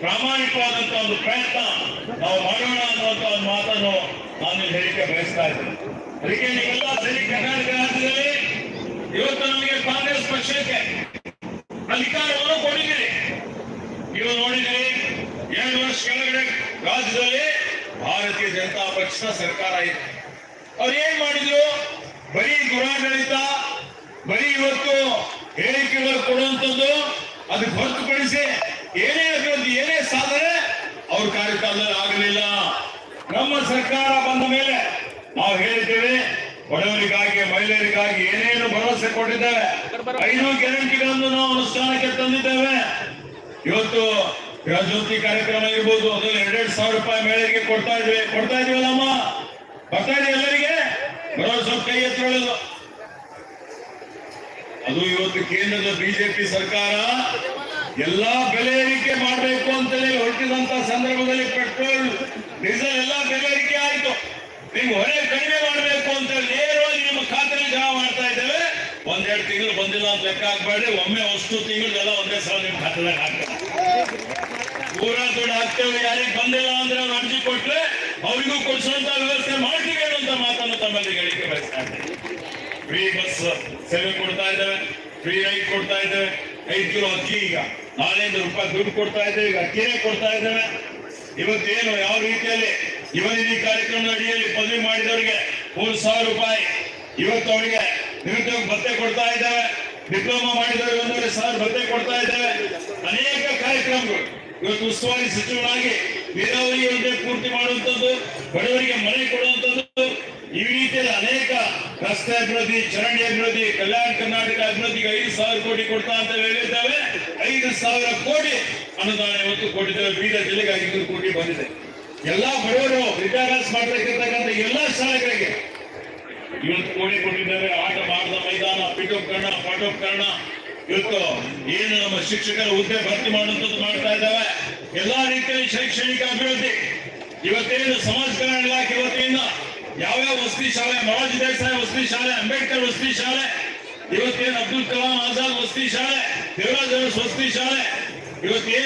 ಪ್ರಾಮಾಣಿಕವಾದಂತ ಒಂದು ಪ್ರಯತ್ನ ನಾವು ಮಾಡೋಣ ಅನ್ನುವಂತ ಒಂದು ಮಾತನ್ನು ನಾನು ಹೇಳಿಕೆ ಬಯಸ್ತಾ ಇದ್ದೇನೆ. ಅದಕ್ಕೆ ನೀವೆಲ್ಲ ಸರಿ ಕರ್ನಾಟಕ ರಾಜ್ಯದಲ್ಲಿ ಇವತ್ತು ನಮಗೆ ಕಾಂಗ್ರೆಸ್ ಪಕ್ಷಕ್ಕೆ ಅಧಿಕಾರವನ್ನು ಕೊಟ್ಟಿದ್ದೀರಿ. ನೀವು ನೋಡಿದ್ದೀರಿ 2 ವರ್ಷ ಕೆಳಗಡೆ ರಾಜ್ಯದಲ್ಲಿ ಭಾರತೀಯ ಜನತಾ ಪಕ್ಷದ ಸರ್ಕಾರ ಇದೆ. ಅವ್ರು ಏನ್ ಮಾಡಿದ್ರು? ಬರೀ ದುರಾಡಳಿತ, ಬರೀ ಇವತ್ತು ಹೇಳಿಕೆಗಳು ಕೊಡುವಂಥದ್ದು, ಅದಕ್ಕೆ ಹೊರತುಪಡಿಸಿ ಏನೇ ಅಭಿವೃದ್ಧಿ, ಏನೇ ಸಾಧನೆ ಅವ್ರ ಕಾರ್ಯಕಾಲದಲ್ಲಿ ಆಗಲಿಲ್ಲ. ನಮ್ಮ ಸರ್ಕಾರ ಬಂದ ಮೇಲೆ ನಾವು ಹೇಳಿದ್ದೇವೆ, ಬಡವರಿಗಾಗಿ ಮಹಿಳೆಯರಿಗಾಗಿ ಏನೇನು ಭರವಸೆ ಕೊಟ್ಟಿದ್ದೇವೆ, 5 ಗ್ಯಾರಂಟಿಗಳನ್ನು ನಾವು ಅನುಷ್ಠಾನಕ್ಕೆ ತಂದಿದ್ದೇವೆ. ಇವತ್ತು ಗೃಹಜ್ಯೋತಿ ಕಾರ್ಯಕ್ರಮ ಇರ್ಬೋದು, ಅದರಲ್ಲಿ 2,000 ರೂಪಾಯಿ ಮಹಿಳೆಯರಿಗೆ ಕೊಡ್ತಾ ಇದೀವಲ್ಲಮ್ಮ, ಬರ್ತಾ ಇದೆ ಎಲ್ಲರಿಗೆ ಬರೋ ಸ್ವಲ್ಪ ಕೈ ಎತ್ತೊಳ್ಳೋದು. ಅದು ಇವತ್ತು ಕೇಂದ್ರದ ಬಿಜೆಪಿ ಸರ್ಕಾರ ಎಲ್ಲಾ ಬೆಲೆ ಏರಿಕೆ ಮಾಡಬೇಕು ಅಂತೇಳಿ ಹೊರಟಿದಂತ ಸಂದರ್ಭದಲ್ಲಿ ಪೆಟ್ರೋಲ್ ಡೀಸೆಲ್ ಎಲ್ಲಾ ಬೆಲೆ ಏರಿಕೆ ಆಯ್ತು. ನೀವು ಹೊರೆ ಕಡಿಮೆ ಮಾಡಬೇಕು ಅಂತೇಳಿ ನೇರವಾಗಿ ನಿಮ್ಮ ಖಾತೆಗೆ ಜಮಾ ಮಾಡ್ತಾ ಇದ್ದೇವೆ. 1-2 ತಿಂಗಳು ಬಂದಿಲ್ಲ ಅಂತ ಲೆಕ್ಕ ಹಾಕ್ಬೇಡಿ, ಒಮ್ಮೆ ಅಷ್ಟು ತಿಂಗಳು ಒಂದೇ ಸಲ ನಿಮ್ಮ ಖಾತೆದಾಗ ಹಾಕ್ತೇವೆ. ಪೂರಾ ದುಡ್ಡು ಹಾಕ್ತೇವೆ. ಯಾರಿಗೆ ಬಂದಿಲ್ಲ ಅಂದ್ರೆ ಅವ್ರು ಅರ್ಜಿ ಕೊಟ್ರೆ ಅವರಿಗೂ ಕೊಡಿಸುವಂತ ವ್ಯವಸ್ಥೆ ಮಾಡ್ತೀವಿ ಅನ್ನುವಂತ ಮಾತನ್ನು ತಮ್ಮಲ್ಲಿ ಹೇಳಿಕೆ ಬಯಸ್ತಾ ಇದ್ದೇವೆ. ಫ್ರೀ ಬಸ್ ಸೇವೆ ಕೊಡ್ತಾ ಇದ್ದೇವೆ, ಫ್ರೀ ರೈಟ್ ಕೊಡ್ತಾ ಇದ್ದೇವೆ. 5 ಕಿಲೋ ಅಕ್ಕಿ ಈಗ ನಾಳೆಯಿಂದ ರೂಪಾಯಿ ದುಡ್ಡು ಕೊಡ್ತಾ ಇದ್ದೇವೆ, ಈಗ ಅಕ್ಕಿನೇ ಕೊಡ್ತಾ ಇದ್ದೇವೆ. ಇವತ್ತೇನು ಯಾವ ರೀತಿಯಲ್ಲಿ ಯುವನಿಧಿ ಕಾರ್ಯಕ್ರಮದ ಅಡಿಯಲ್ಲಿ ಪದವಿ ಮಾಡಿದವರಿಗೆ 3,000 ರೂಪಾಯಿ, ಇವತ್ತು ಅವರಿಗೆ ನಿರುದ್ಯೋಗ ಭತ್ಯೆ ಕೊಡ್ತಾ ಇದ್ದೇವೆ. ಡಿಪ್ಲೊಮಾ ಮಾಡಿದವರಿಗೆ 1,500 ಭತ್ಯೆ ಕೊಡ್ತಾ ಇದ್ದೇವೆ. ಅನೇಕ ಕಾರ್ಯಕ್ರಮಗಳು. ಇವತ್ತು ಉಸ್ತುವಾರಿ ಸಚಿವನಾಗಿ ನೀರಾವರಿ ಯೋಜನೆ ಪೂರ್ತಿ ಮಾಡುವಂಥದ್ದು, ಬಡವರಿಗೆ ಮನೆ ಕೊಡುವಂಥದ್ದು, ಈ ರೀತಿಯಲ್ಲಿ ಅನೇಕ ರಸ್ತೆ ಅಭಿವೃದ್ಧಿ, ಚರಂಡಿ ಅಭಿವೃದ್ಧಿ, ಕಲ್ಯಾಣ ಕರ್ನಾಟಕ ಅಭಿವೃದ್ಧಿಗೆ 5,000 ಕೋಟಿ ಕೊಡ್ತಾ ಅಂತ ಹೇಳಿದ್ದೇವೆ. 5,000 ಕೋಟಿ ಅನುದಾನ ಇವತ್ತು ಕೊಟ್ಟಿದ್ದೇವೆ. ಬೀದರ್ ಜಿಲ್ಲೆಗೆ 500 ಕೋಟಿ ಬಂದಿದೆ. ಎಲ್ಲಾ ಬಡವರು ವಿದ್ಯಾಭ್ಯಾಸ ಮಾಡಬೇಕಿರ್ತಕ್ಕಂಥ ಎಲ್ಲಾ ಶಾಲೆಗಳಿಗೆ ಇವತ್ತು ಕೋಟಿ ಕೊಟ್ಟಿದ್ದೇವೆ. ಆಟ ಆಟದ ಮೈದಾನ, ಪೀಠೋಪಕರಣ, ಪಾಠೋಪಕರಣ, ಇವತ್ತು ಏನು ನಮ್ಮ ಶಿಕ್ಷಕರ ಹುದ್ದೆ ಭರ್ತಿ ಮಾಡುವಂಥದ್ದು ಮಾಡ್ತಾ ಇದ್ದೇವೆ. ಎಲ್ಲಾ ರೀತಿಯಲ್ಲಿ ಶೈಕ್ಷಣಿಕ ಅಭಿವೃದ್ಧಿ. ಇವತ್ತೇನು ಸಮಾಜ ಕಲ್ಯಾಣ ಇಲಾಖೆ ವತಿಯಿಂದ ಯಾವ್ಯಾವ ವಸತಿ ಶಾಲೆ, ಮೊರಾರ್ಜಿ ದೇಸಾಯಿ ವಸತಿ ಶಾಲೆ, ಅಂಬೇಡ್ಕರ್ ವಸತಿ ಶಾಲೆ, ಇವತ್ತೇನು ಅಬ್ದುಲ್ ಕಲಾಂ ಆಜಾದ್ ವಸತಿ ಶಾಲೆ, ದೇವರಾಜ ಅರಸ್ ವಸತಿ ಶಾಲೆ, ಇವತ್ತೇನು